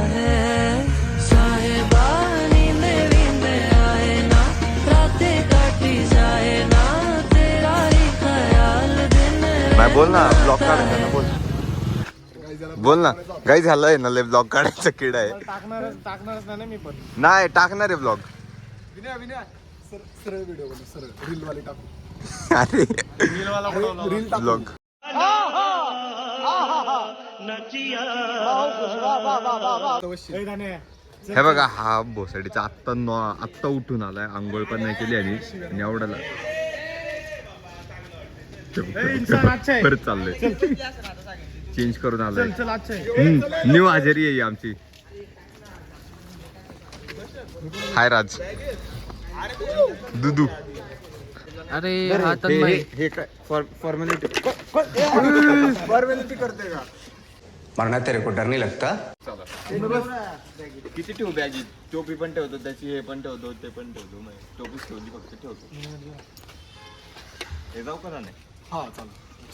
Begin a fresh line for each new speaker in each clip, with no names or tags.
है साहेबा नींद वींद आए ना रातें काटी जाए ना तेरा ही ख्याल दिन
नाही बोल ना ब्लॉग काढायचा ना बोल ना काही झालंय ना लय ब्लॉग काढायचा किडा आहे
टाकणारच नाही मी पण
नाही टाकणार आहे ब्लॉग
सरळ व्हिडिओ बनव सरळ रील वाले टाकू
अरे
रील
ब्लॉग हे बघा हा भोसडीचा आत्ता उठून आलाय आंघोळ पण नाही केली आणि एवढ्याला परत चाललंय चेंज करून आलाय न्यू हजेरी आहे आमची. हाय राज दुदू
अरे
हे काय फॉर्मॅलिटी
करते का
मरना तेरे को डर नहीं लगता.
किती ठेवू बॅगी टोपी पण ठेवतो त्याची हे पण ठेवतो ते पण ठेवतो टोपीच ठेवली फक्त ठेवतो हे जाऊ का नाही.
हा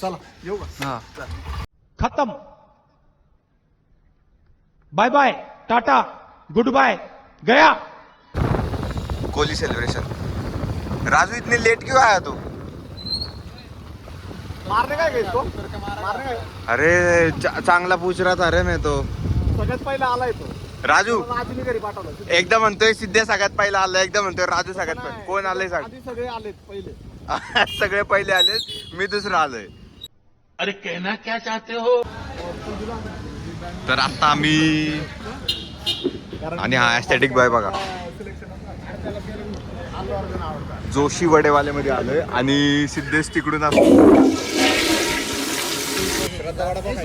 चला येऊ का
खत्म bye bye tata goodbye गया.
कोहली सेलिब्रेशन. राजू इतने लेट क्यों आया तू.
मारने काय घेतो मारने काय
अरे चांगला पूछ रहा था रे मैं तो.
सगळ्यात पहिला आलाय तो
राजू
आजीने घरी पाठवलं
एकदा म्हणतोय सिद्धे सगळ्यात पहिला आला एकदा म्हणतोय राजू सगळ्यात पहिला. कोण आलंय सांग.
आधी सगळे आलेत पहिले
सगळे पहिले आले मी दुसरा आलोय.
अरे कहना क्या चाहते हो.
तर आता आम्ही आणि हा ॲस्थेटिक बॉय बघा जोशी वडेवाले मध्ये आलोय आणि सिद्धेश तिकडून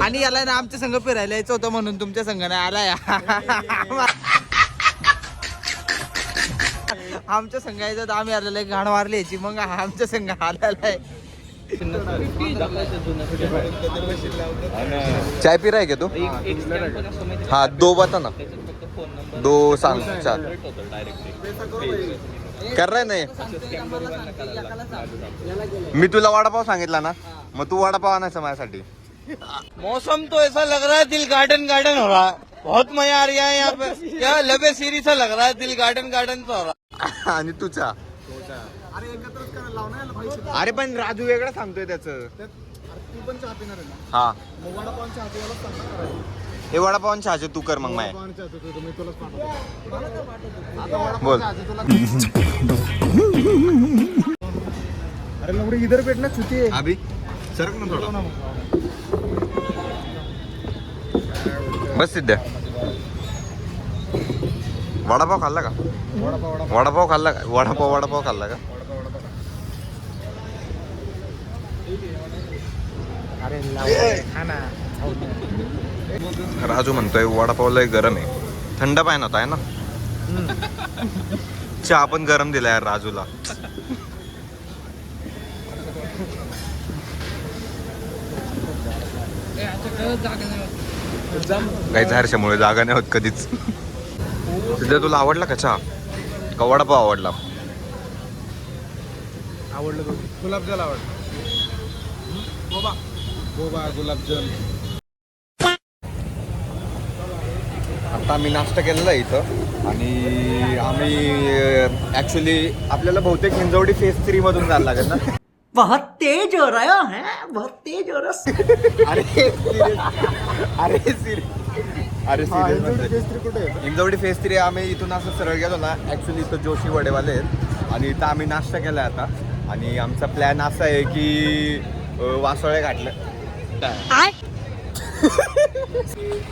आणि याला ना आमच्या संघ फिरायला यायचं होतं म्हणून तुमच्या संघ नाही आलाय. आमच्या संघ यायचं तर आम्ही आलेलं आहे घाण मारली याची मग आमच्या संघ आलेला आहे.
चाय पी रहा है क्या तू. हाँ दो बता ना दो सांग चार कर रहे नाही. मी तुला वडापाव सांगितला ना मग तू वडापाव आणायचा माझ्यासाठी.
मौसम तो ऐसा लग रहा है दिल गार्डन गार्डन हो रहा है. बहुत मजा आ रहा है यहाँ पे. यहाँ लबे सीरी सा लग रहा है दिल गार्डन गार्डन सा हो रहा.
आणि तुझा
अरे एकत्रच करायला लावणार भाई.
अरे पण राजू वेगळं सांगतोय त्याचं.
तू पण चहा पिणार आहे ना
हा
मग वडापाव चहा पिवायला सांगणार करायचं.
हे वडापाव चहाचे तू कर मग माय
वडापाव चहा पितो मी तुलाच पाठवतो. आता वडापाव
बोल.
चहाचे तुला अरे लवडी इधर भेटना चुती आहे.
अभि सरक ना थोडा बस सिद्ध्या. वडापाव खाल्ला का. वडापाव खाल्ला का वडापाव खाल्ला का. राजू म्हणतोय वडापाव लय गरम आहे. थंड पाहिजे होता आहे ना. चहा पण गरम दिला यार राजूला. काही झारशामुळे जागा नाही होत कधीच. सध्या तुला आवडला का चहा का वडापाव आवडला.
आवडलं तो गुलाबजल आवडलं. बोबा बोबा गुलाबजल.
आता आम्ही नाश्ता केलेला आहे इथं आणि आम्ही ॲक्च्युली आपल्याला बहुतेक हिंजवडी फेज 3 मधून जायला लागेल ना.
बहुत तेज हो रहा है बहुत तेज हो रहा.
अरे सिरियस
कुठे आहे?
हिंजवडी फेज 3 आम्ही इथून असं सरळ गेलो ना. ॲक्च्युली इथं जोशी वडेवाले आहेत आणि इथं आम्ही नाश्ता केला आता आणि आमचा प्लॅन असा आहे की वासोळे घाटलं.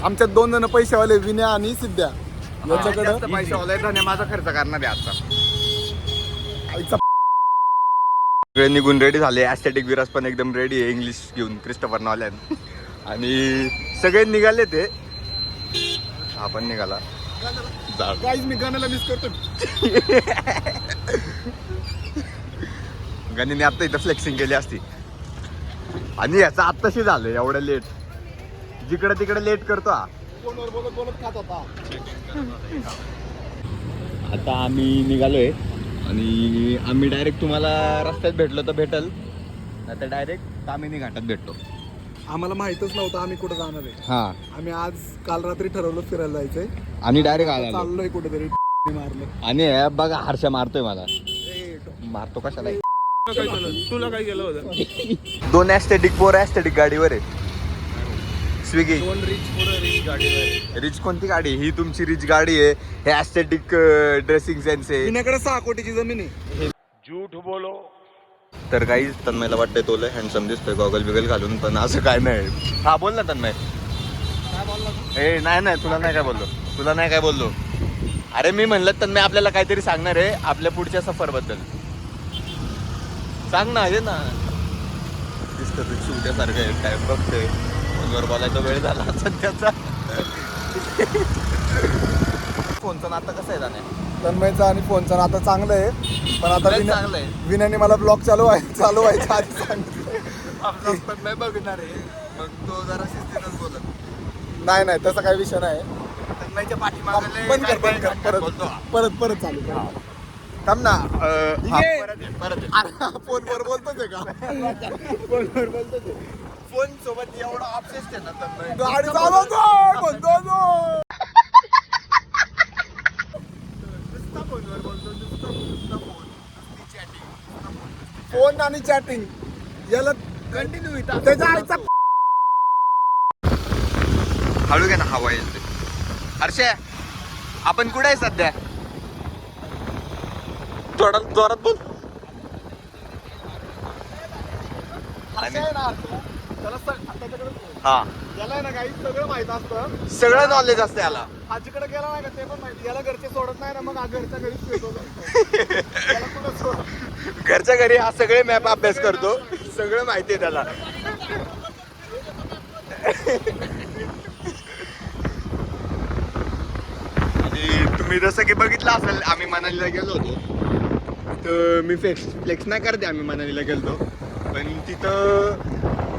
आमच्यात 2 जण पैसेवाले विनया आणि सिद्ध्या याच्याकडे
पैसा ओलायचा माझा खर्च करणार आहे आजचा. सगळे निघून रेडी झाले. ॲस्थेटिक विराज पण एकदम रेडी आहे इंग्लिश घेऊन क्रिस्टोफर नॉलन आणि सगळे निघाले ते. हा पण निघाला.
गाईज मी गाण्याला मिस करतो.
गणीने आता इथं फ्लेक्सिंग केली असती आणि याचं आत्ताशी झालं एवढं लेट. जिकडे तिकडे लेट करतो हा.
फोनवर बोलत बोलत खात होता.
आता आम्ही निघालोय आणि आम्ही डायरेक्ट तुम्हाला रस्त्यात भेटलो तर भेटल नाही तर डायरेक्ट तामिनी घाटात भेटतो.
आम्हाला माहितच नव्हतं आम्ही कुठं जाणार आहे.
हा
आम्ही आज काल रात्री ठरवलं फिरायला जायचंय.
आणि डायरेक्ट आला
चाललोय कुठेतरी मारलं.
आणि हे बघा हर्षा मारतोय मला. मारतो कशाला?
तुला काय केलं होतं?
2 ऍस्थेटिक 4 ऍस्थेटिक गाडीवर आहे. स्विगी
2 रिच गाडीवर.
रिच कोणती गाडी? ही तुमची रिच गाडी आहे. हे ऍस्थेटिक ड्रेसिंग सेन्स आहे.
पुण्याकडे 6 कोटीची जमीन आहे.
तर काही तन्मयला वाटतंय तो लय हँडसम दिसतोय गॉगल बिगल घालून, पण असं काय नाही. हा बोल ना तन्मय. ए नाही तुला नाही काय बोललो. अरे मी म्हणलं तन्मय आपल्याला काहीतरी सांगणार आहे आपल्या पुढच्या सफर बद्दल. सांग ना. हे ना दिसतं तू शिवट्यासारखं आहे काय बघतोय. फोनवर बोलायचा वेळ झाला सध्याचा. फोनचं नातं कसं आहे जाणे?
तन्मयचं आणि फोनचं नातं चांगलं आहे, पण आता
चांगलं आहे.
विनयाने मला ब्लॉग चालू व्हायचं आधी सांगितलं.
तन्मय बघणार आहे मग तो जरा शिस्तीतच बोलत.
नाही तसा काही विषय नाही.
तन्मयच्या पाठीमागे
बंद कर परत चालू कर.
थांब ना.
परत फोनवर बोलतोच आहे का? फोनवर बोलतोच आहे.
फोन सोबत एवढा ऑब्सेस्ड आहे ना तन्मय.
गाडी चालवतो म्हणतो तो.
फोनवर बोलतो नुसतं
फोन आणि चॅटिंग याला
कंटिन्यू
त्याच्या आईचा
हळू घे ना हवा येते. हर्षे आपण कुठे आहे सध्या? थोडा जोरात बोल. हा
याला ना काही सगळं माहित असतं.
सगळं नॉलेज असतं याला.
आजीकडे गेला नाही का ते पण माहिती. याला घरचे सोडत नाही ना, मग घरच्या घरीच फिरतो. याला कुठं सोड.
घरच्या घरी हा सगळे मॅप अभ्यास करतो. सगळं माहिती आहे त्याला. आणि तुम्ही जसं की बघितलं असेल आम्ही मनालीला गेलो होतो. तर मी फ्लेक्स नाही करते आम्ही मनालीला गेलो, पण तिथं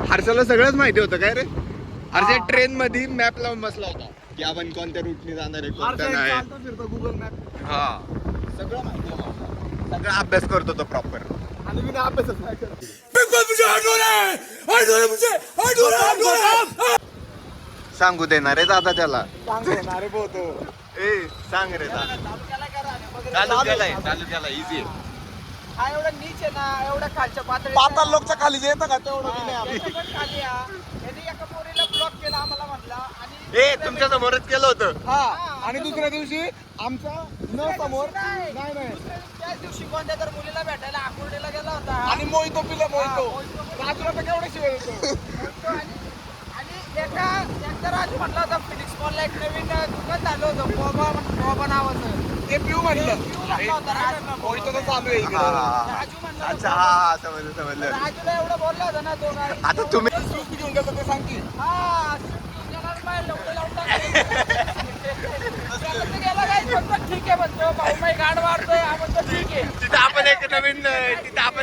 हर्षाला सगळंच माहिती होतं. काय रे हर्षा ट्रेन मध्ये मॅप लावून बसला होता की आपण कोणत्या रूटने जाणार आहे कोणत्या नाही.
फिरतो गुगल मॅप.
हा सगळं माहिती आहे मला. सगळा अभ्यास करतो तो प्रॉपर.
आणि मी अभ्यासच नाही करत.
सांगू देणार आहे दादा त्याला.
सांगणार रे बोलतो.
ए सांग रे दादा. चालू केला इझी.
हा एवढा नीच आहे ना, एवढा खालच्या पातळी
पाताल लोकच्या खाली जे येतं का तेवढं बी नाही आपलं.
खाली यांनी एका पोरीला ब्लॉक केला आम्हाला म्हटला. आणि
ए तुमच्या समोरच केलं होतं.
हा आणि दुसऱ्या दिवशी आमच्या न समोर नाही
त्याच दिवशी कोणत्या तर मुलीला भेटायला आकुर्डीला गेला होता.
आणि मोहितो पिला मोहितो. राजूला तर केवढे शिवाय येतो.
आणि एकदा राजू म्हटला होता फिनिक्स मॉलला एक नवीन दुकान झालं होतं कोबा नावाचं.
ते पिऊ म्हणलं.
म्हटला होता राजू.
मोहितो तर चालू आहे इकडे.
राजू म्हणला
अच्छा हा समजलं.
राजूला एवढं बोलला होता ना तो गाडी.
आता तुम्ही
स्विफ्ट घेऊन गेलो ते सांग की.
हा ठीक आहे म्हणतो भाऊ मी गाड मारतोय म्हणतो ठीक आहे.
तिथं आपण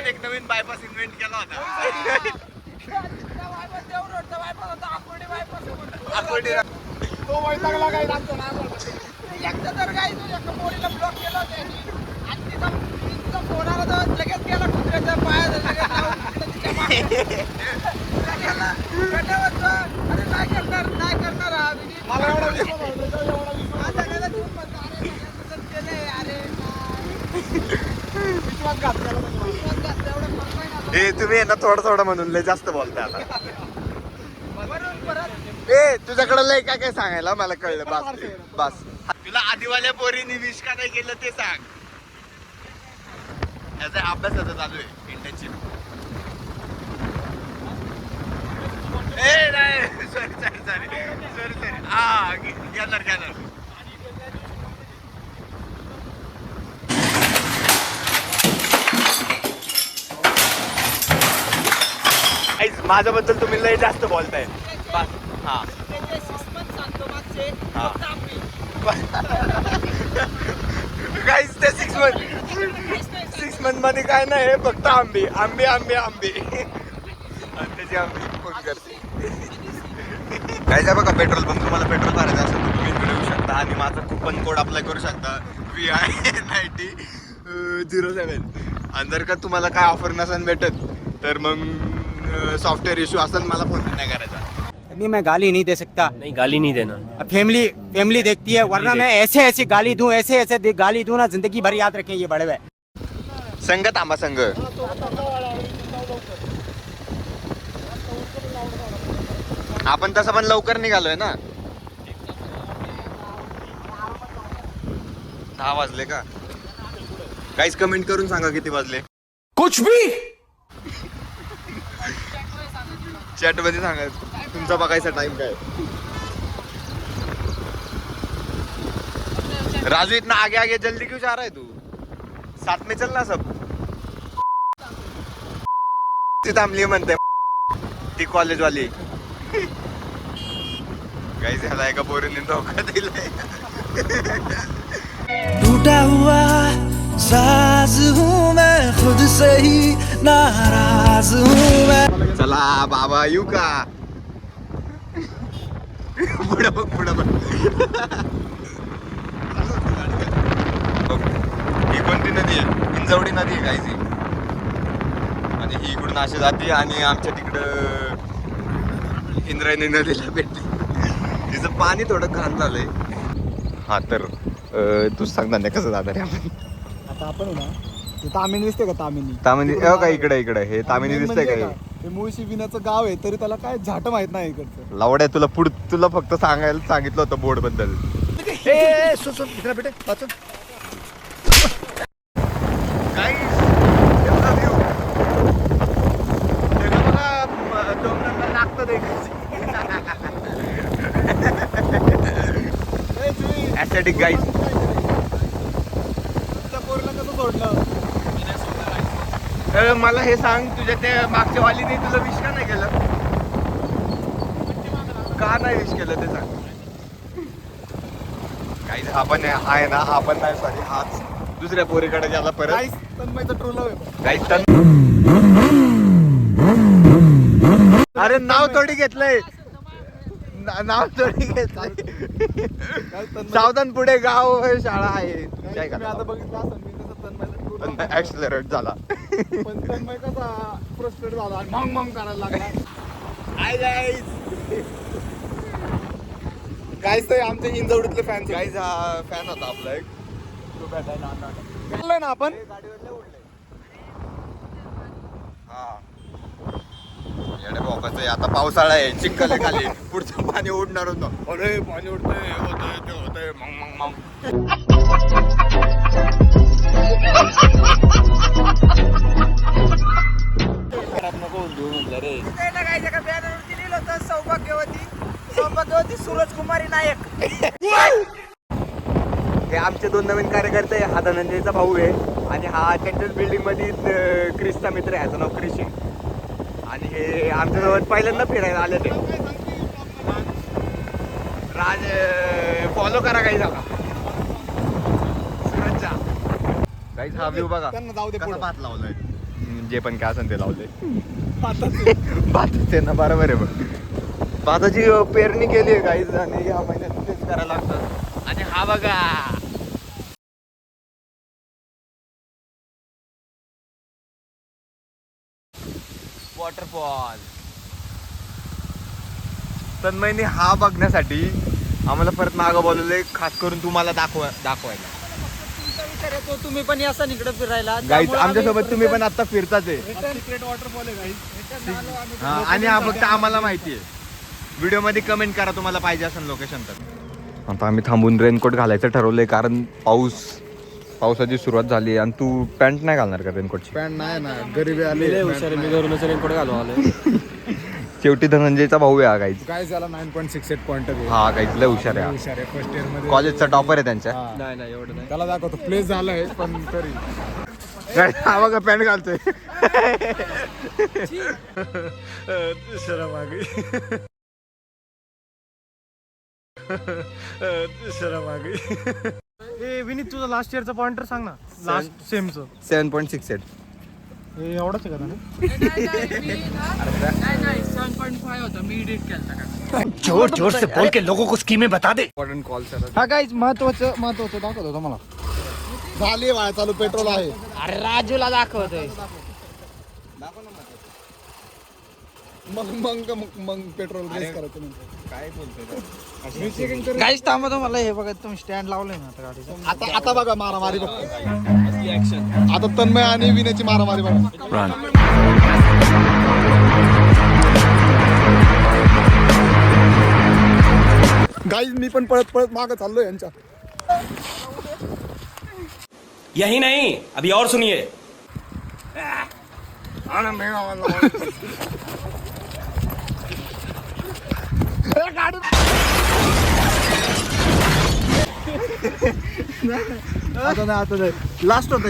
एक नवीन बायपास इन्व्हेंट केला होता. आकुर्डी
तो वैतागला काही लागतो ना.
एकदा तर काय एका पोरीला ब्लॉक केलं होतं यांनी. आणि तिचा फोन आला तर लगेच गेला कुत्र्याच्या पायात लगेच लावून तिच्या मागे. अरे काय करणार हा विनी?
मला एवढा विश्वास होता, एवढा विश्वास.
आता गेला घेऊन म्हणतो, अरे तसंच केलंय, अरे
विश्वासघात केला त्याने.
विश्वास घातला, एवढं करतोय ना.
ए तुम्ही आहे ना थोडं म्हणून लय जास्त बोलताय आता.
वरून परत
ए तुझ्याकडे लय काय सांगायला मला कळलं. बस तुला आधीवाल्या पोरीने विश का नाही केलं ते सांग. याचा अभ्यासाचा चालू आहे इंटर्नशिप. ए नाही सॉरी हा घेणार. माझ्याबद्दल तुम्ही लय जास्त बोलताय. बस हा
त्याचे 6 months सांगतो मागचे
हा.
फक्त आम्ही.
काहीच ते 6 month मध्ये काय नाही फक्त आंबे. आणि त्याची आंबे फोन करते. काय बघा पेट्रोल पंप. तुम्हाला पेट्रोल भरायचं असेल तर तुम्ही इकडे येऊ शकता आणि माझा कुपन कोड अप्लाय करू शकता VI9007. आणि जर का तुम्हाला काय ऑफर नसेल भेटत तर मग सॉफ्टवेअर इश्यू असेल मला फोन नाही करायचा.
अभी मैं गाली नहीं दे सकता.
नहीं गाली नहीं देना.
फैमिली देखती है, वरना मैं ऐसे गाली दूं, ऐसे गाली दूं ना, जिंदगी भर याद रखें ये बड़े हुए.
संघ थांबा संघ. आपण तसं पण लवकर निघालोय ना. 10 वाजले का? काहीच कमेंट करून सांगा किती वाजले.
कुछ भी
चॅट मध्ये सांगा तुमचा बघायचा टाइम काय. राजू इतना आगे आगे जल्दी क्यों जा रहा है तू? साथ में चलना सब. ती थांबली म्हणते ती कॉलेज वाली. काही झाला एका पोरीने धोका दिलाय.
टूटा हुआ साज हूँ मैं, खुद से ही नाराज हूँ मैं.
चला बाबा येऊ का? पुढं बघ पुढं बघ. ही कोणती नदी आहे? हिंजवडी नदी आहे काहीची. आणि ही इकडून अशी जाते आणि आमच्या तिकडं इंद्रायणी नदीला भेटते. तिचं पाणी थोडं घाण झालंय. हा तर तूच सांग ना कसं जाणार आहे आपण.
आता आपण ना ते तामिनी दिसते का? तामिनी
का इकडे हे तामिनी दिसतंय का?
हे मुळशी विनाचं गाव आहे तरी त्याला काय झाट माहित नाही इकडचं.
लावड्या तुला फक्त सांगायला सांगितलं होतं बोर्ड बद्दल. Aesthetic guys.
त्या पोरीला कसं सोडलं?
मला हे सांग तुझ्या त्या मागच्या वालीने तुला विश का नाही केलं? का नाही विश केलं ते सांग. काही हा पण आहे ना, हा पण नाही सॉरी हाच दुसऱ्या पोरीकडे गेला परत.
काहीच तन्मयचं ट्रू लव्ह आहे.
काही अरे नाव थोडी घेतलंय. नाव थोडी घेतलंय. सावधान पुढे गाव शाळा आहे. काय
तुम्ही आता बघितलं असेल मी कसं तन्मयचं true love आहे.
ऍक्सिलरेट झाला.
पण तन्मय कसा फ्रस्ट्रेट झाला आणि मग मग करायला लागला. Hi guys. गाईज ते आमचे इंजवडीतले फॅन.
गाईज हा फॅन होता आपला एक.
चाललोय ना आपण.
हा येडे बोकाचं आता पावसाळा आहे, चिखल आहे खाली. पुढचं पाणी उडणार होतं. अरे पाणी उडतंय, होतंय ते होतंय मग मग
त्याला काय एका बॅनरवरती लिहिलं होतं सौभाग्यवती सूरजकुमारी नायक.
हे आमचे 2 नवीन कार्यकर्ते. हा धनंजयचा भाऊ आहे आणि हा त्यांच्याच बिल्डिंग मध्ये क्रिसचा मित्र आहे. ह्याचं नाव क्रिश आहे. आणि हे आमच्याजवळ पहिल्यांदा फिरायला आले ते. राज फॉलो करा काही झाला. काहीच हा व्ह्यू बघा.
त्यांना जाऊ दे
कसा
पुढं.
भात लावलाय. जे पण काय असेल ते लावलंय.
आताच
भाताचे ना बरोबर आहे बघ. भाताची पेरणी केली आहे काहीच आणि या महिन्यात तेच करायला लागतं. आणि हा बघा वॉटरफॉल. तन्मयने हा बघण्यासाठी आम्हाला परत मागं बोलवलंय, खास करून तुम्हाला दाखवायला.
तुमचा विचार येतो तुम्ही पण याचा इकडे फिरायला.
गाईज आमच्यासोबत तुम्ही पण आता फिरताच आहे.
सिक्रेट वॉटरफॉल आहे गाईज.
हा, आणि हा फक्त आम्हाला माहिती आहे. व्हिडिओ मध्ये कमेंट करा तुम्हाला पाहिजे असेल लोकेशन तर. आता आम्ही थांबून रेनकोट घालायचं ठरवलंय कारण पावसाची सुरुवात झाली. आणि तू पॅन्ट नाही घालणार का रेनकोटची?
पॅन्ट नाही ना, गरिबी आली.
मी घरूनच रेनकोट घालू आलोय.
शेवटी धनंजयचा भाऊ आहे हा गाईज.
काय झाला 9.68 पॉईंट.
हा गाईज लय हुशार आहे.
हुशार आहे. फर्स्ट इयर मध्ये
कॉलेजचा टॉपर आहे त्यांच्या.
नाही एवढं नाही.
त्याला दाखवतो प्लेस झालाय पण तरी.
हा बघा पॅन्ट घालतोय.
शरम आ गई. शरम आ गई.
ए विनीत तुझा लास्ट इयरचा पॉइंटर सांग ना. लास्ट सेमचं
7.68.
हे एवढंच आहे का ना?
जोर जोर से बोल के लोगों को स्कीमें बता दे.
इम्पॉर्टंट कॉल
हा गाईज महत्वाचं दाखवतो तुम्हाला. झाली वाया चालू, पेट्रोल आहे.
अरे राजूला दाखवतोय.
मग पेट्रोल रेस करायचं नंतर.
काय बोलतोय
Checking करू.
काहीच थांबा तुम्हाला हे बघा तुम्ही स्टँड लावलंय ना आता गाडीचं.
आता बघा मारामारी बघ. आता तन्मय आणि विनयची मारामारी बघा. गाईज मी पण पळत पळत मागं चाललोय यांच्या.
यही नहीं, अभी और सुनिए.
आता नाही लास्ट होत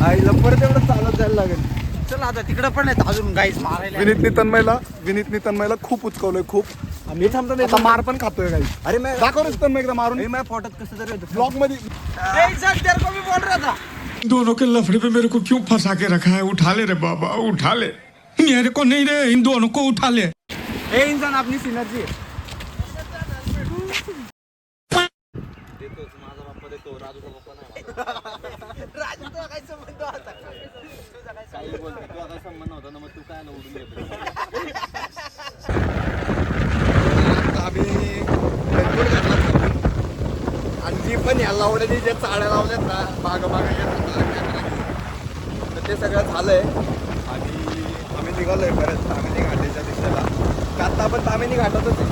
आईला परत एवढं चालत जायला लागेल.
चला आता तिकडे पण आहेत अजून गाईस मारायला.
विनीतनी तन्मयला खूप उचकवलंय खूप. मी थांबतो आता मार पण खातोय गाई. अरे मैं दाखवच तन्मय एकदा मारून
मैं फोटोत कसं तरी
ब्लॉग मध्ये.
तेरे को भी बोल रहा था.
दोनों के लफड़े पे मेरे को क्यों फंसा के रखा है? उठा ले रे बाबा, उठा ले. मेरे को नहीं रे, इन दोनों को उठा ले.
हे इंसान आपली सिनर्जी आहे. आणि जी पण या लावड्याने ज्या चाड्या लावल्यात ना मागं तर ते सगळं झालंय. आणि आम्ही निघालोय परत तामिनी घाटाच्या दिशेला. आता आपण तामिनी घाटातच आहे.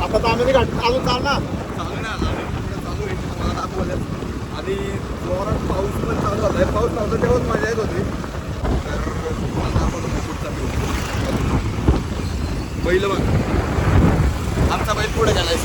आता तामिनी घाट अजून चालू ना चालू आहे तुम्हाला दाखवलं. आणि जोरात पाऊस पण चालू झालाय. पाऊस नव्हता तेव्हाच मजा येत होती. तर तुम्हाला दाखवतो पुढचा बैल बघ. आमचा बैल पुढे गेलाय.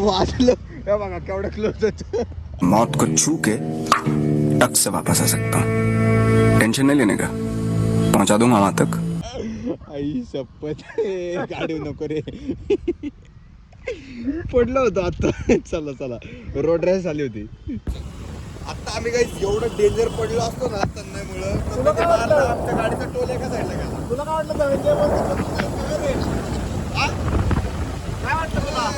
वाचलं बघा केवढं क्लोज होतं.
मौत को छू के टक से वापस आ सकता हूँ. टेंशन नहीं लेने का, पहुंचा दूंगा वहां तक.
आई शपथ गाडी नको रे. पडलं होतं आता. चला रोड रेस झाली होती. आता आम्ही काही एवढं डेंजर पडलो असतो ना तन्मयमुळं आमच्या गाडीचा टोल एका साईडला गेला. तुला काय वाटलं काय वाटतं तुला?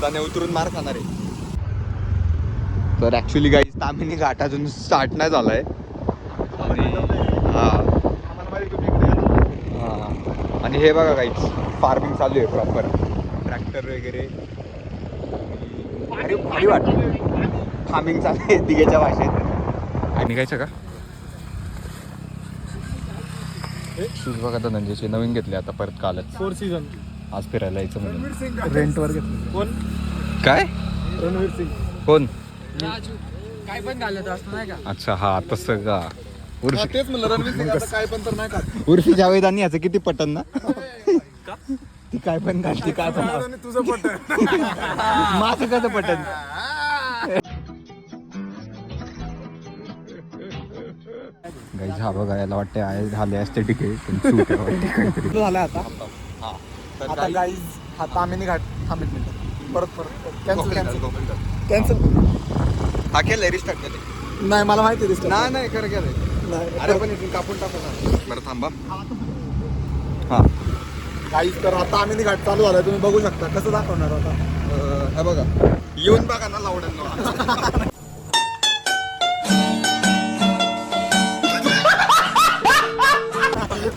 थांबलं उतरून मार खाणार आहे. तर ऍक्च्युली गाईज तामिनी घाट अजून स्टार्ट नाही झालाय. आणि हे बघा गाईज फार्मिंग चालू आहे प्रॉपर. ट्रॅक्टर वगैरे भारी वाटत. फार्मिंग चालू आहे दिघेच्या भाषेत. निघायचं का? शूज बघा धनंजयचे नवीन घेतले आता परत कालच. 4 सीझन आज फिरायला यायचं म्हणून रेंटवर घेतलं. कोण काय? रणवीर सिंग. कोण?
काय पण घालत असतं नाही का?
अच्छा हा तसं का? तेच म्हणलं रणवीर सिंग आता काय पण तर नाही का? उर्फी जावेद आणि याचं किती पटन ना. ती काय पण घालती काय पण. तुझं पटन माझं कसं पटन? गाईज हा बघा याला वाटते आहे झाले असते तिकीट काहीतरी झालं आता. आता गाईज हा तामिनी घाट थांबेल मिनिट परत कॅन्सल हा केलंय रिस्टार्ट केलंय. नाही मला माहिती रिस्टार्ट नाही खरं केलंय. अरे पण इथून कापून टाकू. बरं थांबा. हा गाईज तर आता तामिनी घाट चालू झालाय. तुम्ही बघू शकता. कसं दाखवणार आता हे बघा. येऊन बघा ना लावड्यांना.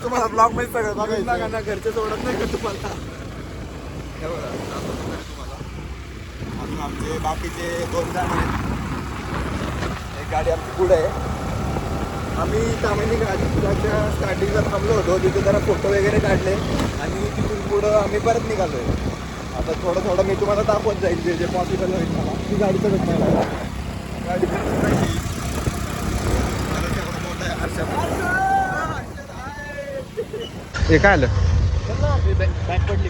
तुम्हाला ब्लॉग मध्ये सगळं बघायचं ना. घरचे सोडत नाही का तुम्हाला? अजून आमचे बाकीचे 2 जण आहेत. एक गाडी आमची पुढे आहे. आम्ही तामिनी घाटाच्या स्टार्टिंगला थांबलो होतो. तिथे जरा फोटो वगैरे काढले आणि तिथून पुढं आम्ही परत निघालोय. आता थोडं मी तुम्हाला दाखवत जाईल जे पॉसिबल होईल मला. ती गाडी तर गाडी हे काय आलं? बॅग पडली.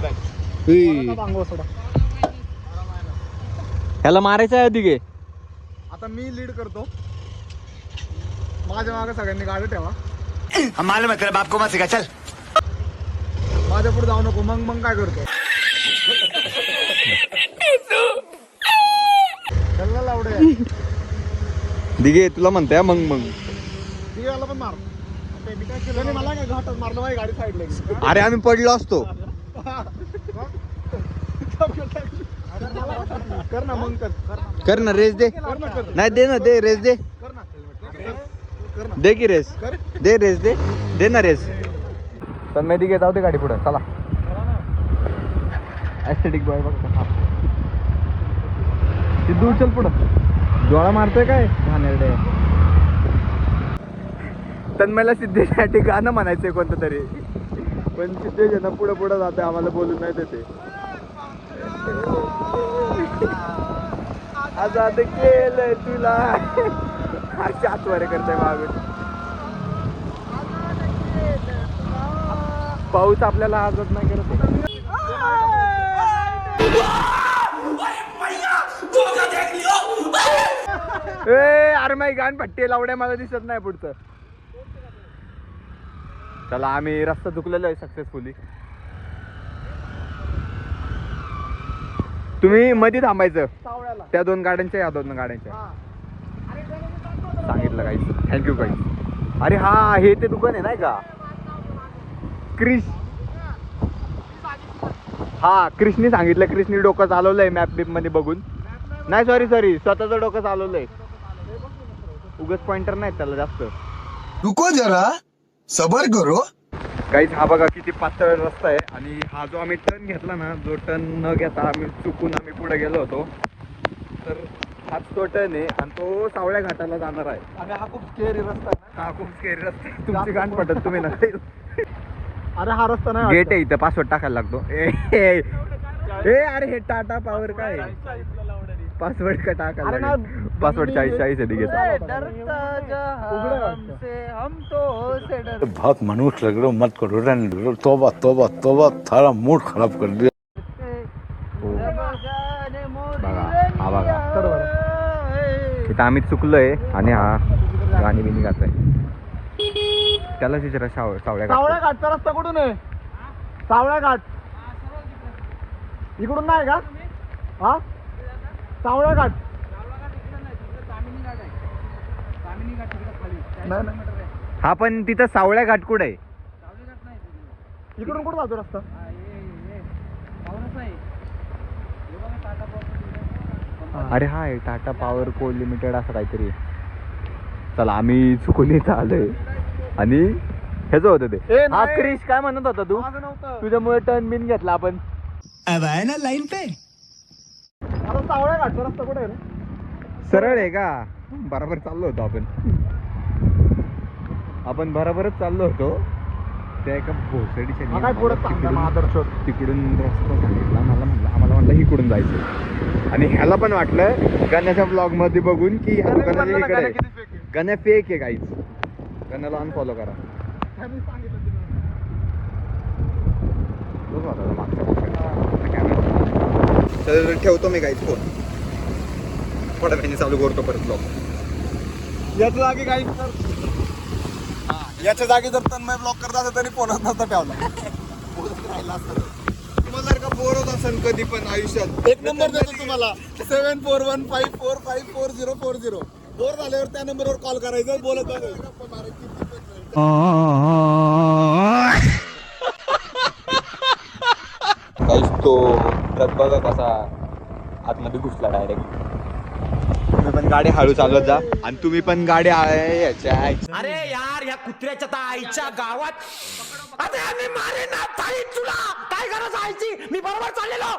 ह्याला मारायचं आहे अधिक.
आता मी लीड करतो. माझ्या मागे सगळ्यांनी गाडी ठेवा.
हम मालूम है तेरे बाप को मत सिखा चल.
माझ्या पुढे जाऊ नको. मग काय करतो? चल ना लावडे.
दिघे तुला म्हणताय मग
दिघ्याला पण मार. मी काय केलं नाही, मला काय घाटात मारलं, माझी गाडी साईडला.
अरे आम्ही पडलो असतो.
कर ना मग
कर ना रेस दे. नाही दे ना, दे रेस दे. दे की रेस दे, रेस दे, दे ना रेस. तर मी दिघे जाऊ दे गाडी पुढे. चला ऍस्थेटिक बॉय बघ. सिद्धू चल पुढं. डोळा मारतोय काय घाणेरडे. तन्मयला सिद्धेसाठी गाणं म्हणायचंय कोणतं तरी, पण सिद्धेश ना पुढे पुढे जाते, आम्हाला बोलून नाही देते. आजाद केलं तुला अशी आतवारे करते मागून. पाऊस आपल्याला आजाद नाही करत. अरे माही गाण पट्टी लावड्या, मला दिसत नाही पुढचं. चला आम्ही रस्ता चुकलेलो आहे सक्सेसफुली. तुम्ही मध्ये थांबायचं त्या 2 गाड्यांच्या, या 2 गाड्यांच्या. सांगितलं काही. थँक्यू काही. अरे हा हे ते दुकान आहे नाही का क्रिश? हा क्रिशनी सांगितलं. क्रिशनी डोकं चालवलंय मॅप बिप मध्ये बघून. नाही सॉरी स्वतःचं डोकं चालवलंय. उगाच पॉइंटर नाही त्याला जास्त.
रुको जरा सबर करो.
काहीच हा बघा किती पातळ रस्ता आहे. आणि हा जो आम्ही टर्न घेतला ना, जो टर्न न घेता आम्ही पुढे गेलो होतो, तर हाच तो टर्न आहे आणि तो सावळ्या घाटाला जाणार आहे.
आणि हा खूप स्केरी रस्ता आहे.
हा खूप स्केरी रस्ता आहे. तुमची गाण पटत तुम्ही ना.
अरे हा रस्ता नाही.
गेट आहे इथं, पासवर्ड टाकायला लागतो. अरे हे टाटा पावर काय पासवर्ड का टाकायला? पासवर्ड 40 आहे दिघे.
बहुत मनुष्य लग रहे हो, मत करो रहने दो. तौबा तौबा तौबा, थारा मूड खराब कर दिया.
बघा हा बघा इथं आम्ही चुकलोय आणि हा गाणी बिनी गातोय. त्याला विचारा सावळ्या
घाटचा रस्ता कुठून आहे? सावळ्या घाट इकडून नाही का? हा सावळ्या घाट
हा पण तिथं सावळ्या घाट कुठे आहे?
इकडून कुठं जातो रस्ता?
अरे हा आहे टाटा पॉवर को लिमिटेड असं काहीतरी. चला आम्ही चुकून इथं आलोय आणि ह्याचं होतं ते. हा क्रिश काय म्हणत होता तू? तुझ्यामुळे टर्न बिन घेतला आपण.
अब आए ना लाइन पे.
आता सावळ्या घाटचा रस्ता कुठे आहे रे?
सरळ आहे का? बरोबर चाललो होतो आपण बरोबरच चाललो होतो. त्या एका भोसडीच्या तिकडून रस्ता सांगितला आम्हाला म्हटलं इकडून जायचं. आणि ह्याला पण वाटलं गण्याच्या ब्लॉग मध्ये बघून की ह्या दुकानाच्या इकडे गण्या फेक आहे काहीच. गण्याला अनफॉलो करा. तर ठेवतो मी काहीच फोन. थोड्या वेळाने चालू करतो परत ब्लॉग.
याच्या जागी काही याच्या जागी जर तन्मय ब्लॉक करत असेल तरी फोनच नसता ठेवला.
तुम्हाला जर का बोर होत असेल कधी पण आयुष्यात,
एक नंबर देतो तुम्हाला 7415545440. बोर झाल्यावर त्या नंबरवर कॉल करायचं, बोलत
काहीच तो त्यात बघा कसा आतमध्ये घुसला डायरेक्ट. तुम्ही पण गाडी हळू चालवत जा आणि तुम्ही पण गाडी याच्या.
अरे यार या कुत्र्याच्या आईच्या गावात अरे आम्ही मारे ना ताई तुला काय गरज आयची? मी बरोबर चाललेलो.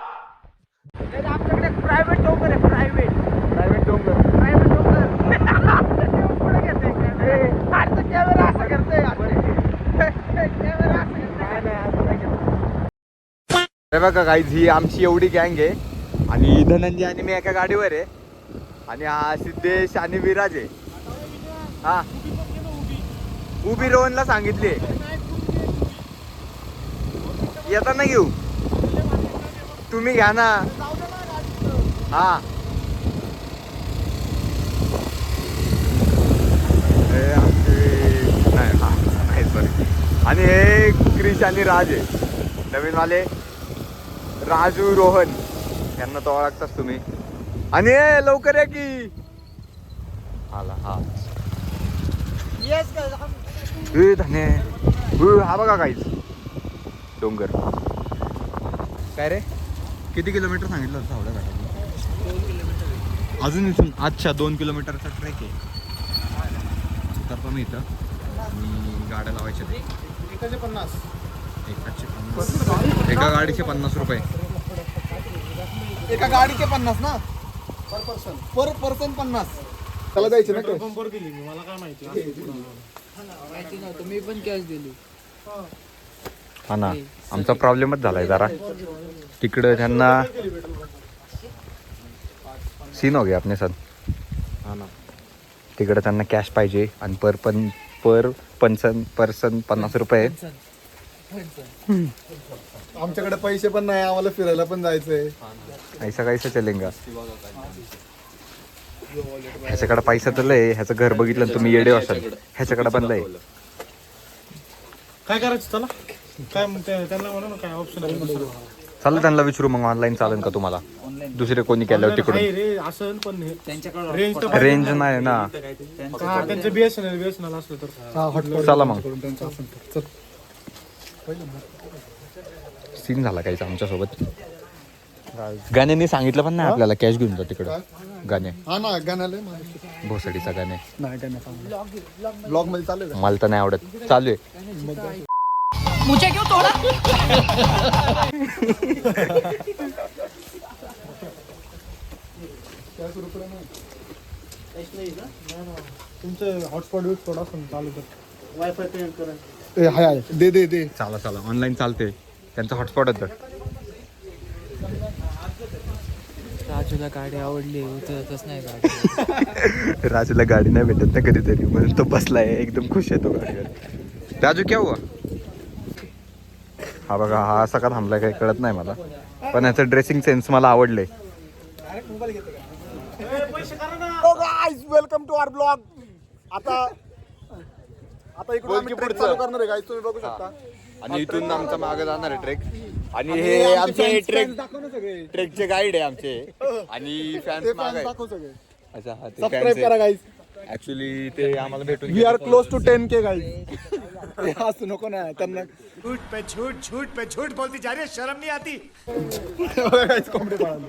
आमच्याकडे प्रायव्हेट डोंगर आहे. प्रायव्हेट डोंगर पुढे घेते. कॅमेरा असं करतोय. कॅमेरा असं
हे बघा गाईज ही आमची एवढी गँग आहे आणि धनंजय आणि मी एका गाडीवर आहे आणि हा सिद्धेश आणि विराज आहे. हा उभी रोहनला सांगितली येताना घेऊ. तुम्ही घ्या ना. हा नाही सॉरी. आणि हे क्रिश आणि राज आहे. नवीन वाले राजू रोहन यांना तो ओळखताच तुम्ही. आणि लवकर या की आला हा धने हा बघा काहीच डोंगर. काय रे किती किलोमीटर सांगितलं होतं सावळ्या घाटात? अजून इथून अच्छा 2 किलोमीटरचा ट्रेक आहे. उतरतो मी इथं आणि गाड्या लावायच्या ते 150 एका गाडीचे 50 रुपये.
एका गाडीचे 50 ना पर पर्सन 50. त्याला द्यायचे ना
माहिती नव्हतं, मी पण कॅश दिली.
हा ना आमचा प्रॉब्लेमच झालाय जरा तिकडं त्यांना सीन हो गया अपने साथ. हा ना तिकडं त्यांना कॅश पाहिजे आणि पर पर्सन 50 रुपये.
आमच्याकडे पैसे पण नाही, आम्हाला फिरायला पण जायचंय.
ऐसा कैसा चलेगा. ह्याच्याकडे पैसा तर लय, ह्याचं घर बघितलं तुम्ही येडे असाल. ह्याच्याकडे पण लय.
काय करायचं चला काय म्हणते त्यांना म्हणू ना काय ऑप्शन आहे.
चालेल त्यांना विचारू मग ऑनलाईन चालेल का तुम्हाला दुसरे कोणी केल्यावर तिकडून.
रे असं पण त्यांच्याकडे
रेंज नाही ना.
त्यांचं बीएसएनएल असलं तर
चला मग सीन झाला काहीच आमच्यासोबत. गाण्यांनी सांगितलं पण नाही आपल्याला कॅश घेऊन जा तिकडं. गाणे
हा ना गाण्याला
भोसडीचा गाणे
नाही गाणे ब्लॉग मध्ये चालू आहे.
मला तर नाही आवडत. चालू आहे
मुझे क्यों तोड़ा?
तुमचं हॉटस्पॉट यूज थोडा चालू कर वायफाय कनेक्ट करा.
हाय दे
चला ऑनलाईन चालते त्यांचं हॉटस्पॉट होतं.
राजूला गाडी आवडली, उतरतच नाही गाडी.
राजूला गाडी नाही भेटत ना कधीतरी म्हणून तो बसलाय एकदम खुश आहे तो गाडीवर. राजू क्या हुआ. हा बघा हा असा का थांबलाय काही कळत नाही मला, पण याचं ड्रेसिंग सेन्स मला आवडले.
Welcome to our blog. आता इकडून आम्ही ट्रेक चालू करणार आहे गाईस, तुम्ही बघू शकता.
आणि इथून आमचा मागे जाणार आहे ट्रेक. आणि हे आमचे ट्रेकचे गाईड आहे आमचे आणि फॅन्स मागे
दाखव सगळे.
अच्छा हा ते
सबस्क्राईब करा गाईस.
ऍक्च्युली ते आम्हाला भेटून
we are close to 10K guys. असं नको ना त्यांना.
झूठ पे झूठ बोलती जा रही है, शर्म नहीं आती.
गाईस कोंबडे पाळाले.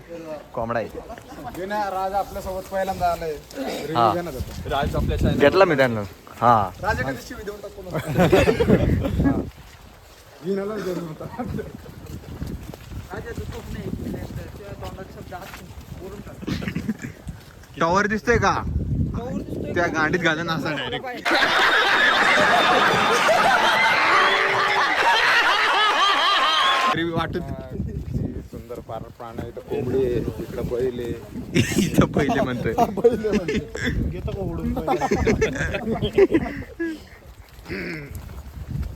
कोंबडा आहे.
राज आपल्यासोबत पहिल्यांदा आलाय.
हा
राज आपल्या
घेतला मी त्यांना. हा
राजा कधी शिवी देऊन टाकू ना. घेण्यालाच देऊन होता.
टॉवर दिसतोय का त्या गाडीत घालून असा डायरेक्ट. वाटत
सुंदर प्राण आहे. कोंबडी आहे इकडं, पहिले
इथं पहिले म्हणतोय.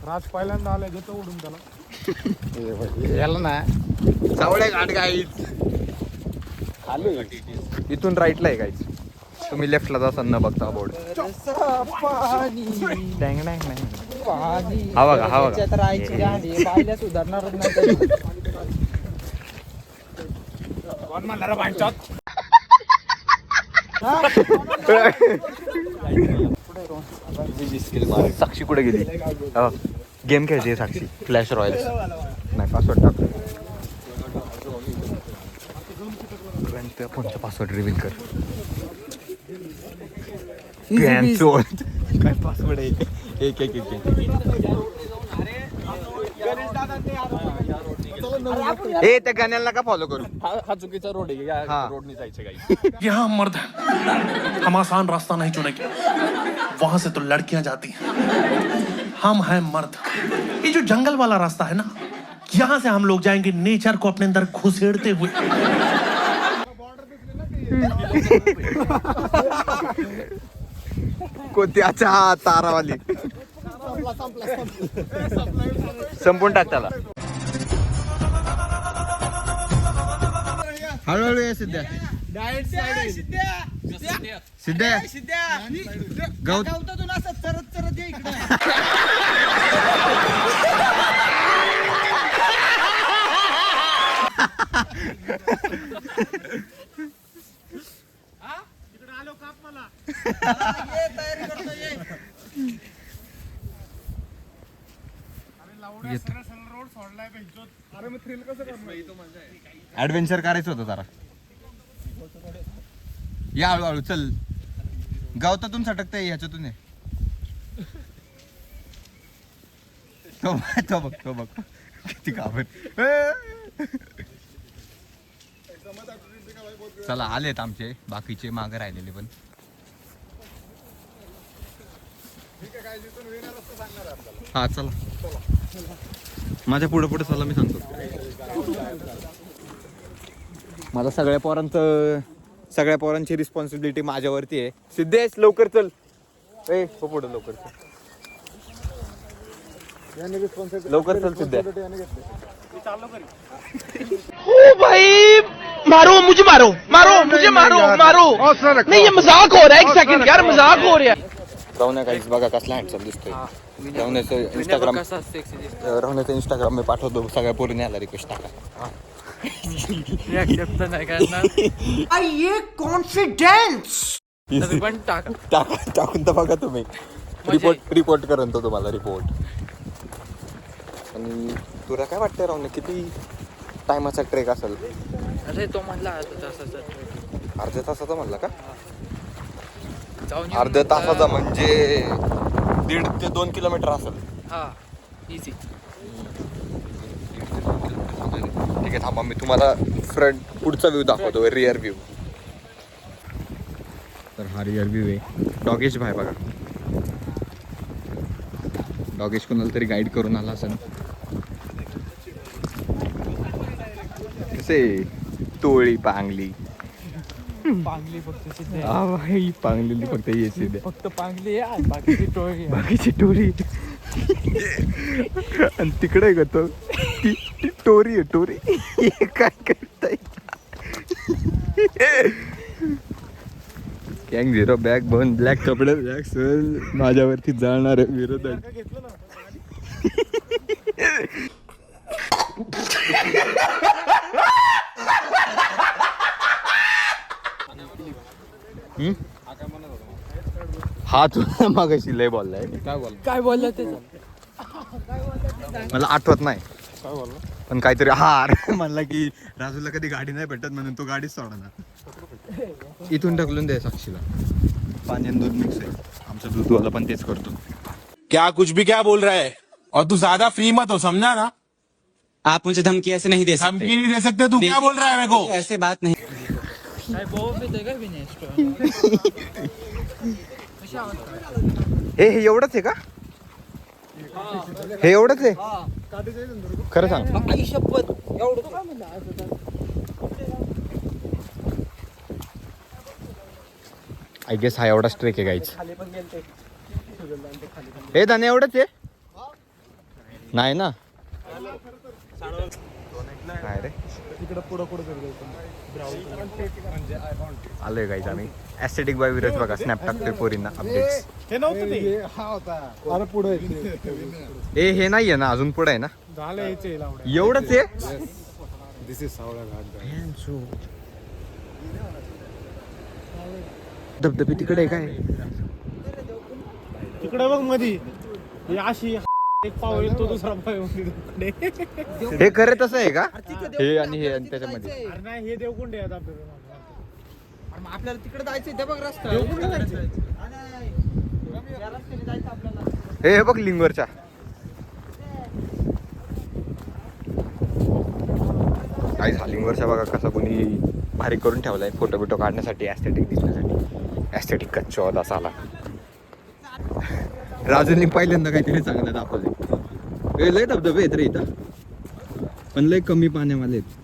राज पहिल्यांदा आलाय, घेतो उडून त्याला.
याला ना
सावळ्या घाट गाईच इथून राईटला आहे गाईच. तुम्ही लेफ्टला जासा न बघता बोर्ड. हा बघा हा बघा.
राहायची गाडी बायला सुधारणारच नाही.
साक्षी कुठे गेली. गेम खेळते साक्षी. क्लॅश रॉयल्स नाही. पासवर्ड टाक. फोनचा पासवर्ड रिव्हील कर. काय पासवर्ड आहे. एक ए त्या गाण्याला का फॉलो करू.
हा चुकीचा रोड आहे.
हा.
रोडनी जायचं काही.
यहाँ मर्द है, हम आसान रास्ता नहीं चुनेंगे, वहां से तो लड़कियां जाती हैं. हम हैं मर्द. ये जो जंगल वाला रास्ता है ना, यहाँ से हम लोग जाएंगे नेचर को अपने अंदर घुसेड़ते हुए.
कोणती. अच्छा हा तारावाली. संपून टाक त्याला. हळूहळू ये सिद्ध्या. सिद्ध्या गौत
गवतातून असं चरत ये इकडे.
ऍडव्हेंचर करायचं होतं जरा. या हळूहळू चल. गवतातून सटकताय ह्याच्यातून आहे. तो बघ किती काबर. चला आलेत आमचे बाकीचे मागे राहिलेले पण. हा चला माझ्या पुढे पुढे चला मी सांगतो. मला सगळ्या पोरांची रिस्पॉन्सिबिलिटी माझ्यावरती आहे. सिद्धेश लवकर चल. ए हो पुढे लवकर चल. लवकर चल सिद्धेश.
ओ भाई मारो मुझे मारो नहीं ये मजाक हो रहा है. एक सेकंड यार मजाक हो रहा है.
राहुण्या काहीच बघा कसला हँडसम दिसतोय. राहुण्याचं इंस्टाग्राम मी पाठवतो. सगळ्या पोरीने आला रिक्वेस्ट टाका.
ये कॉन्फिडेंस
टाकून तर बघा तुम्ही. रिपोर्ट करून तो तुम्हाला रिपोर्ट. आणि तुला काय वाटतं राहुण्या किती टायमाचा ट्रेक असेल?
अरे तो म्हणला
अर्ध्या तासाचा म्हणला का? अर्ध्या तासाचा म्हणजे 1.5 ते 2 किलोमीटर असेल.
हा इझी.
ठीक आहे थांबा मी तुम्हाला पुढचा व्ह्यू दाखवतो. Rear view. तर हा रिअर व्ह्यू आहे. डॉगेश भाई बघा. डॉगेश कोणाला तरी गाईड करून आला असेल. कसे टोळी पांगली
फक्त
पांगलेली फक्त येते
फक्त पांगली आहे
बाकीची टोरी. आणि तिकडे ग तो ती टोरी आहे टोरी. काय करताय? गँग झिरो बॅग बन ब्लॅक कपडे ब्लॅक सल माझ्यावरती जाणार आहे विरोधात. हा तुला मागाशी लय बोललाय.
काय बोलला ते
मला आठवत नाही पण काहीतरी अरे म्हणला की राजूला कधी गाडी नाही भेटत म्हणून तो गाडीच सोडणार. इथून ढकलून दे साक्षीला. पाणी आणि दूध मिक्स आहे. आमचा दूधवाला पण तेच करतो.
क्या कुछ भी क्या बोल रहा है और तू ज्यादा फ्री मत हो समझा ना.
आप मुझे धमकी ऐसे नहीं दे सकते.
धमकी नहीं दे सकते. तू क्या बोल रहा है मेरे को?
ऐसे बात नहीं.
हे एवढंच आहे का? हे एवढंच आहे खरं सांग. आय गेस हा एवढाच ट्रेक आहे गाईच. हे धाने एवढंच आहे नाही ना. नाही रे आलोय गाईज आम्ही. ऍस्थेटिक बाय विराज बघा स्नॅप टाकतोय पोरींना अपडेट्स. हे नाहीये ना अजून पुढे आहे ना. एवढंच आहे. धबधबे तिकडे काय
तिकडे बघ मधी अशी एक पाव येईल तो दुसरा पाव.
हे खरं तसं आहे का? हे आणि हे आणि त्याच्यामध्ये
नाही हे देवकुंड आहे
आपल्याला तिकडे जायचंय. ते बघ रस्ता
हे बघ लिंगवरच्या. काही लिंगवरच्या बघा कसा कोणी भारी करून ठेवलाय फोटो बिटो काढण्यासाठी ऍस्थेटिक दिसण्यासाठी. ऍस्थेटिक कच्चा होता असा आला. राजूने पहिल्यांदा काहीतरी चांगलं दाखवले. लय धबधबे आहेत रे इथं पण लय कमी पाण्यावाले आहेत.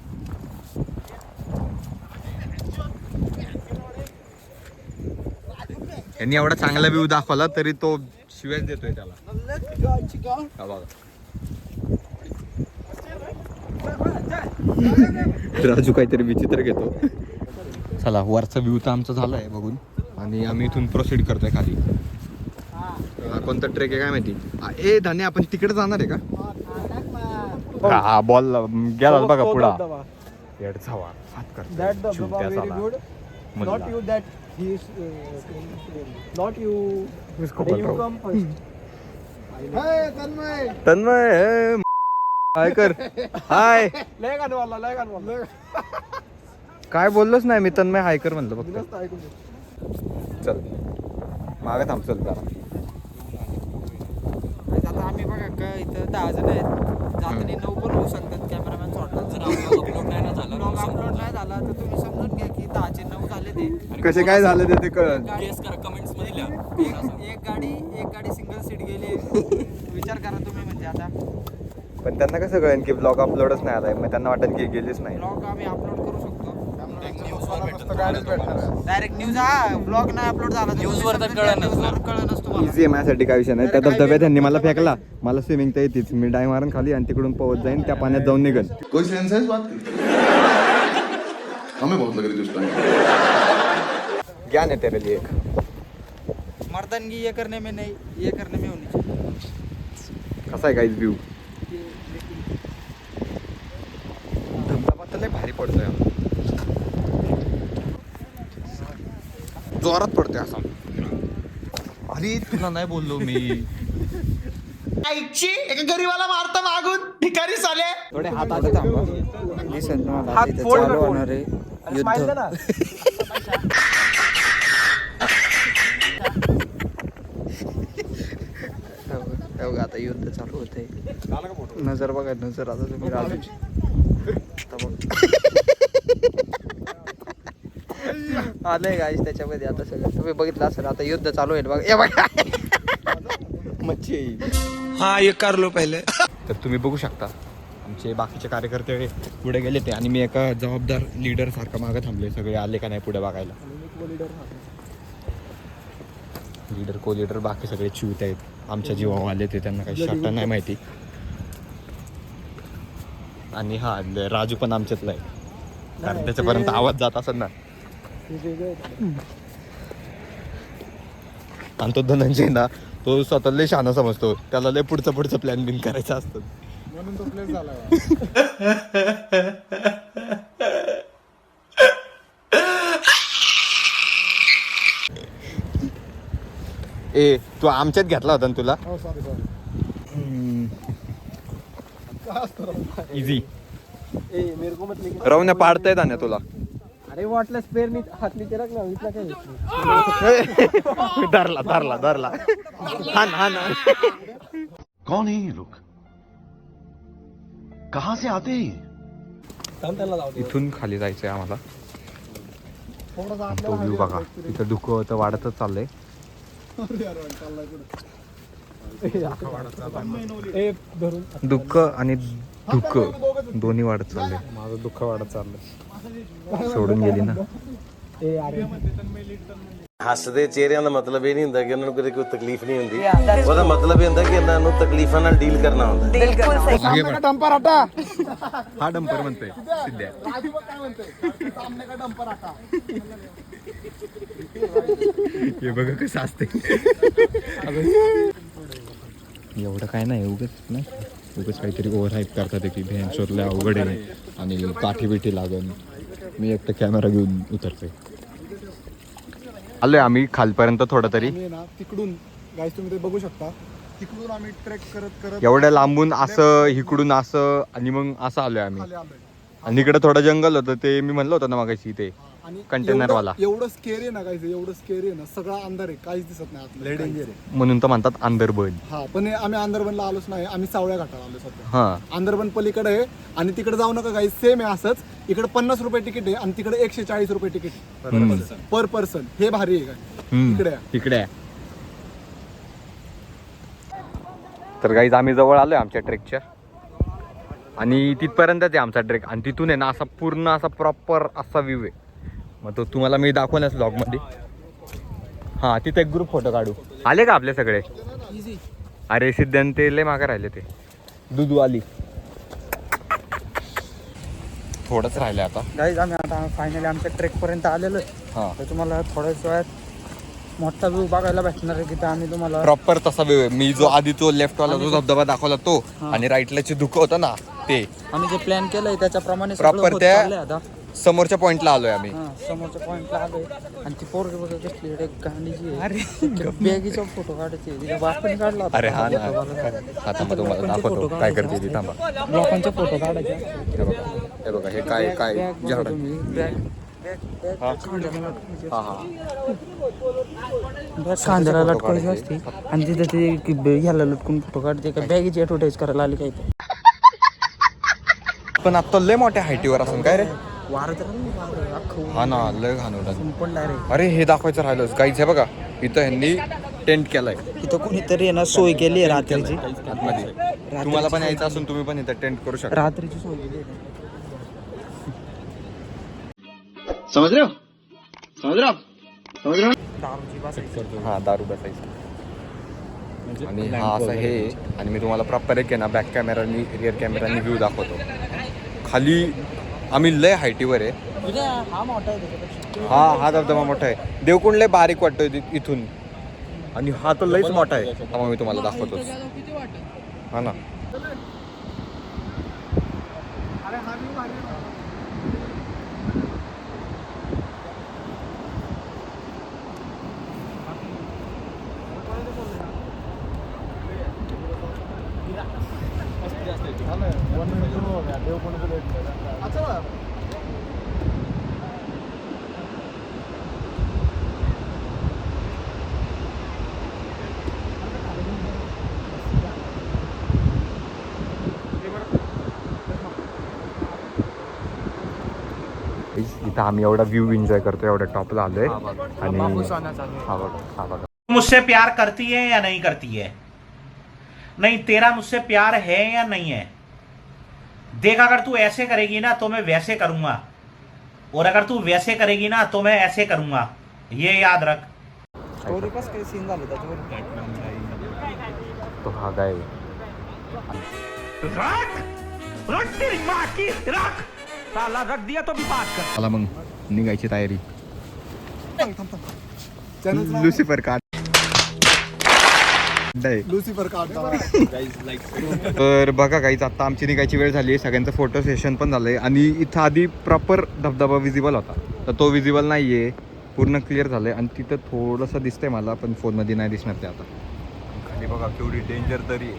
यांनी एवढा चांगला व्ह्यू दाखवला तरी तो शिव्याच देतोय त्याला. राजू काहीतरी विचित्र घेतो. चला वरचा व्ह्यू तर आमचा झालाय बघून आणि आम्ही इथून प्रोसीड करतोय खाली. हा कोणता ट्रेक आहे काय माहिती. ए धाने आपण तिकडे जाणार आहे का? हा बॉल गेला बघा पुढा. पेड झावा हात
That
करतो
धबधबा very good. Not you that he is not you. You come first. Hey Tanmay.
Tanmay हाय कर हाय
लय गाणं बोलला लय गाणं बोलला.
काय बोललोच नाही मी तन्मय हाय कर म्हणलं फक्त
मस्त ऐकून घे.
चल मागे थांब चल जरा
आता आम्ही बघा का इथं 10 जण आहेत जाताना 9 पण होऊ शकतात कॅमेरामॅन सोडतात जर अपलोड नाही झाला तर तुम्ही समजून घ्या की 10 चे 9 झाले ते
कसे काय झालं ते कळलं
गेस करा कमेंट्स मध्ये लिहा
एक गाडी सिंगल सीट गेली विचार करा तुम्ही म्हणजे आता
पण त्यांना कसं कळेल की ब्लॉग अपलोडच नाही आलाय मग त्यांना वाटेल की गेलीच नाही
ब्लॉग आम्ही अपलोड करू शकतो डायरेक्ट न्यूज हा ब्लॉग नाही अपलोड झाला
न्यूजवर तर कळेलच ना.
कळेलच तुम्हाला
इझी आहे माझ्यासाठी काय विषय नाही त्या धबधब्यात त्यांनी मला फेकला मला स्विमिंग तर येतेच मी डाय मारून खाली आणि तिकडून पोहत जाईन त्या पाण्यात जाऊन निघेल
कोई सेंस है इस बात की हमें बहुत लग रही थी उस टाइम
ज्ञान आहे तेरे लिए
मर्दानगी ये करने में नहीं ये करने में होनी चाहिए
कसा आहे गाईज व्ह्यू धबधबा तर लय भारी पडतोय जोरात पडतोय असा अरे तुला नाही बोललो मी
आईची एका गरीबाला मारता मागून भिकारी साले.
थोडे हात आता थांबा.
दिसन तुम्हाला
हात
इथं
फोल्ड
चालू
कर.
होणार आहे
Smile दे ना.
बघा आता युद्ध चालू होत आहे नजर बघा नजर आता तुम्ही राजूची आलंय गाईस त्याच्यामध्ये आता सगळं तुम्ही बघितलं असेल आता युद्ध चालू आहे बघा हे बघा
मच्छी येईल
हाँ ये कर लो पहले.
तर तुम्ही बघू शकता आमचे बाकीचे कार्यकर्ते पुढे गेले ते आणि मी एका जबाबदार लीडर सारखं मागं थांबले सगळे आले का नाही पुढे बघायला लीडर को लीडर बाकी सगळे चिवत आहेत आमच्या जीवावर आले ते त्यांना काही शॉट नाही माहिती आणि हा राजू पण आमच्यातला आहे कारण त्याच्यापर्यंत आवाज जात असेल ना आणि तो धनंजय ना तो स्वतः लय शहाणा समजतो त्याला लय पुढचं प्लॅन बिन करायचं असतं
म्हणून तो प्लेस झाला.
ए तू आमच्यात घेतला होता ना तुला
हो सॉरी
इझी
ए मेरे को मत लेके.
रवण्या पाडता येत ना तुला
अरे वाटलं स्पेअर नी हात नीचे रख ना इथला काय
धरला हा ना
कौन है ये लोग कहाँ से आते हैं
इथून खाली जायचंय आम्हाला
थोडासा
तो व्ह्यू बघा तिथं धुकं तर वाढतच चाललंय दुःख आणि धुकं दोन्ही वाढत चाललंय माझं दुःख वाढत चाललंय सोडून गेली ना
ਹੱਸਦੇ ਚਿਹਰਿਆਂ ਦਾ ਮਤਲਬ ਇਹ ਨਹੀਂ ਹੁੰਦਾ ਕਿ ਉਹਨਾਂ ਨੂੰ ਕਦੇ ਕੋਈ ਤਕਲੀਫ ਨਹੀਂ ਹੁੰਦੀ ਉਹਦਾ ਮਤਲਬ ਇਹ ਹੁੰਦਾ ਕਿ ਇਹਨਾਂ ਨੂੰ ਤਕਲੀਫਾਂ ਨਾਲ ਡੀਲ ਕਰਨਾ ਹੁੰਦਾ
सामने का डंपर हटा.
हा डंपर म्हणतोय सिद्ध्या
राजू बघ काय म्हणतोय सामने का डंपर हटा.
हे बघा कसं असते एवढं काय नाही उगच काहीतरी ओव्हर हाईप करतात की भ्यान अवघड आहे आणि काठी बिठी लागन मी एकटं कॅमेरा घेऊन उतरतोय आलोय आम्ही खालपर्यंत थोडं तरी
आम्ही ना तिकडून गाईस तुम्ही ते बघू शकता तिकडून आम्ही ट्रेक करत
एवढ्या लांबून असं इकडून असं आणि मग असं आलोय आम्ही
खाली आलोय.
आणि इकडे थोडं जंगल होतं ते मी म्हणलं होतं ना मागाशी ते
आणि
कंटेनर वाला
एवढं स्केरी आहे ना गाईस एवढं स्केरी आहे ना सगळा अंधार आहे काहीच दिसत नाही आतमध्ये. डेंजर आहे.
म्हणून तर म्हणतात आंदरबन
हा पण आम्ही आंदरबनला आलोच नाही आम्ही सावळ्या घाटाला आलो सध्या
हा
आंदरबन पलीकडे आहे आणि तिकडे जाऊ नका गाईस सेम आहे असंच इकडे 50 रुपये तिकीट आहे आणि तिकडे 140 रुपये तिकीट पर पर्सन हे भारी आहे काय इकडे आहे.
इकडे आहे. तर गाईज आम्ही जवळ आलोय आमच्या ट्रेकच्या आणि तिथपर्यंतच आहे आमचा ट्रेक आणि तिथून आहे ना असा पूर्ण असा प्रॉपर असा व्ह्यू आहे मग तो तुम्हाला मी दाखवण्यास ब्लॉगमध्ये हां तिथे एक ग्रुप फोटो काढू आले का आपले सगळे अरे सिद्धांत ते लय मागे राहिले ते दूध आली थोडंच राहिले आता
गाईज आम्ही आता फायनली आमच्या ट्रेक पर्यंत आलेलो आहे
हां
तर तुम्हाला थोड्याच वेळात मोठा व्ह्यू बघायला भेटणार आहे तिथं आम्ही तुम्हाला
प्रॉपर तसा व्ह्यू आहे मी जो आधी तो लेफ्ट वाला जो धबधबा दाखवला तो आणि राईटला जे धुकं होतं ना ते
आम्ही जे प्लॅन केलंय त्याच्याप्रमाणे
Proper
सगळं होत
त्या-
चाललंय आता.
समोरच्या पॉइंटला आलोय आम्ही.
हा, समोरच्या पॉइंटला आलोय आणि ती पोरगी बघा कसली एक गाणी जी आहे बॅगीचा फोटो काढायचे तिच्या बापाने काढला होता.
अरे हा ना हा थांबा तुम्हाला दाखवतो काय करते ती थांबा.
लोकांचे फोटो काढायचे
हे बघा हे बघा हे काय काय झाड
कांद्याला लटकायची असते आणि तिथे ते ह्याला लटकून फोटो काढते का बॅगीची ऍडव्हर्टाईज करायला आली काय ते.
पण आता लय मोठ्या हायटीवर असून काय रे.
वारत
हा ना लय घाणवलं.
पडला रे.
अरे हे दाखवायचं राहिलंच गाईज. हे बघा इथं ह्यांनी टेंट केलाय
इथं कोणीतरी ना सोय केली आहे रात्रीची.
आतमध्ये. तुम्हाला पण यायचं असून तुम्ही पण इथं टेंट करू शकता.
रात्रीची सोय केली आहे.
समज रे समज रे
दारूची बसायची.
हा दारू बसायची. आणि हा असं हे आणि मी तुम्हाला प्रॉपर एक आहे ना बॅक कॅमेरानी रिअर कॅमेरानी व्ह्यू दाखवतो. खाली आम्ही लय हायटीवर आहे.
हा मोठा आहे त्याच्यापेक्षा.
हा धबधबा मोठा आहे. देवकुंड लय बारीक वाटतोय इथून आणि हा तर लयच मोठा आहे. हा मी तुम्हाला दाखवतो. हा ना इथं आम्ही एवढा व्ह्यू एन्जॉय करतो. एवढ्या टॉपला आलोय आणि हा बघा
मुझसे प्यार करती है या नहीं करती है? नहीं, तेरा मुझसे प्यार है या नहीं है? देख, अगर तू ऐसे करेगी ना तो मैं वैसे करूंगा, और अगर तू वैसे करेगी ना तो मैं ऐसे करूंगा. ये याद रख.
स्टोरी कसं काही सीन झाले त्याच्यावर.
तो हा गाय
रख तेरी माँ की रख. साला रख दिया तो भी बात कर.
मला मग निघायची तयारी. लुसिफर कार्ड
लुसिफर काढता.
तर बघा काहीच आता आमची निघायची वेळ झाली आहे. सगळ्यांचं फोटो सेशन पण झालंय आणि इथं आधी प्रॉपर धबधबा विजिबल होता तर तो विजिबल नाहीये. पूर्ण क्लिअर झालंय आणि तिथं थोडंसं दिसतंय मला पण फोनमध्ये नाही दिसणार ते आता. खाली बघा केवढी डेंजर तरी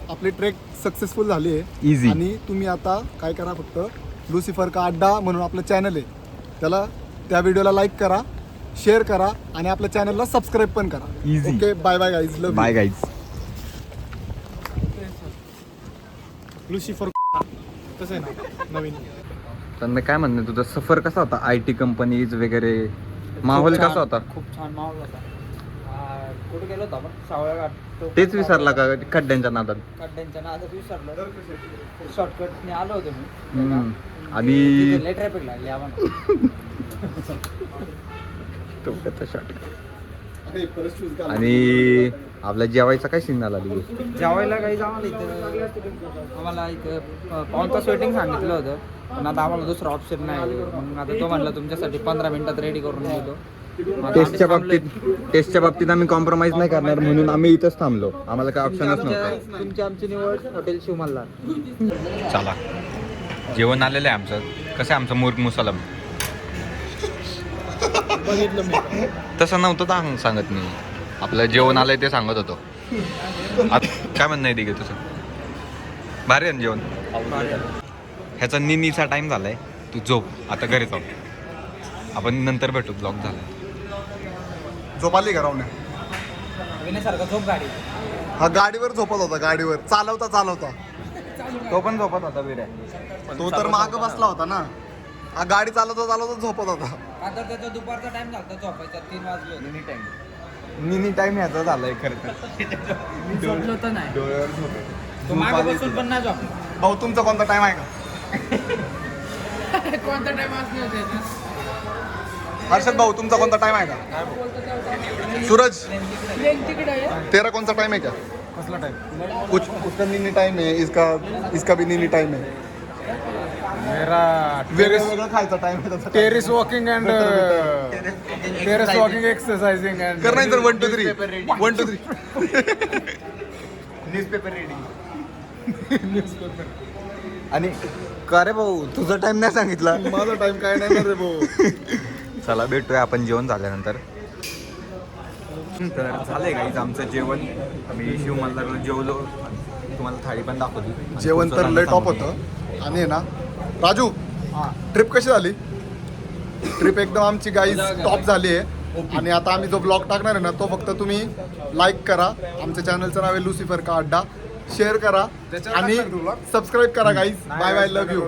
आपली ट्रेक सक्सेसफुल झाली आहे.
इझी.
आणि तुम्ही आता काय करा, फक्त लुसिफर का अड्डा म्हणून आपलं चॅनल आहे त्याला त्या व्हिडिओला लाईक करा, शेअर करा आणि आपल्या चॅनलला सबस्क्राईब पण करा.
Easy.
Okay, bye bye guys. Love
bye guys.
Lucifer कसं आहे ना नवीन.
त्यांना काय म्हणणं तुझा सफर कसा होता? IT कंपनीज वगैरे माहोल कसा होता?
खूप छान माहोल होता. कुठे गेलो होता आपण? सावळ्या घाट.
तेच विसरला का खड्ड्यांच्या नादात?
खड्ड्यांच्या नादात विसरलो. शॉर्टकटने आलो होतो मी.
आणि
लय ट्रॅफिक लागली आम्हाला.
आणि आपल्या जेवायचा काय सीन झाला?
जेवायला काही आम्हाला इथं पाऊण तास वेटिंग सांगितलं होतं पण आता आम्हाला दुसरा ऑप्शन नाही. मग आता तो म्हणला तुमच्यासाठी 15 मिनिटात रेडी करून देतो.
टेस्टच्या बाबतीत आम्ही कॉम्प्रोमाइज नाही करणार म्हणून आम्ही इथंच थांबलो. आम्हाला काय ऑप्शनच नव्हता.
तुमची आमची निवड हॉटेल शिवमल्ला.
चला जेवण आलेलं आहे आमचं. कसं आहे आमचं मुर्ग मुसलम? तसं नव्हतं तर सांगत मी. आपलं जेवण आलंय ते सांगत होतो. काय म्हणणं आहे दिघे तुझं? भारी आहे ना जेवण? ह्याचा निनीचा टाइम झालाय. तू झोप आता घरी जाऊ. आपण नंतर भेटू. ब्लॉग झालाय.
झोपाली का रावण्या?
विनयसारखा झोप गाडी.
हा गाडीवर झोपत होता. गाडीवर चालवता
तो पण झोपत होता बिर्या.
तो तर माग बसला होता ना. हा गाडी चालवता झोपत होता.
आता त्याचा दुपारचा टाइम झाला झोपायचा. 3 वाजले होते.
मिनी टाइम ह्याचा झालाय खरं तर.
झोपलो तर नाही.
डोळ्यावर झोप.
तो मागे बसून पण नाही झोपला.
भाऊ तुमचा कोणता टाइम आहे का?
कोणता टाइम असले होते?
हर्षद भाऊ तुमचा कोणता टाइम आहे का? सूरज तेरा कोणता टाइम आहे का?
कसला टाइम?
कुछ उसका नीनी टाइम है, इसका भी नीनी टाइम है.
मेरा
वेगळं खायचा टाइम आहे त्याचा.
Terrace walking and terrace walking exercising and
कर नाही तर 1 2 3 1 2 3
न्यूजपेपर रिडिंग न्यूजपेपर. आणि का रे भाऊ तुझा टाइम नाही सांगितला.
माझा टाइम काय नाही रे भाऊ.
चला भेटूया आपण जेवण झाल्यानंतर. तर झालंय गाईज आमचं जेवण. आम्ही शिवमल्लाला जेवलो. तुम्हाला थाळी पण दाखवली.
जेवण तर लय टॉप होतं. आणि आहे ना राजू, ट्रिप कशी झाली? ट्रिप एकदम आमची गाईज टॉप झाली आहे. आणि आता आम्ही जो ब्लॉग टाकणार आहे ना तो फक्त तुम्ही लाईक करा. आमच्या चॅनलचं नाव आहे लुसिफर का अड्डा. शेअर करा आणि सबस्क्राईब करा guys. Bye bye, love you.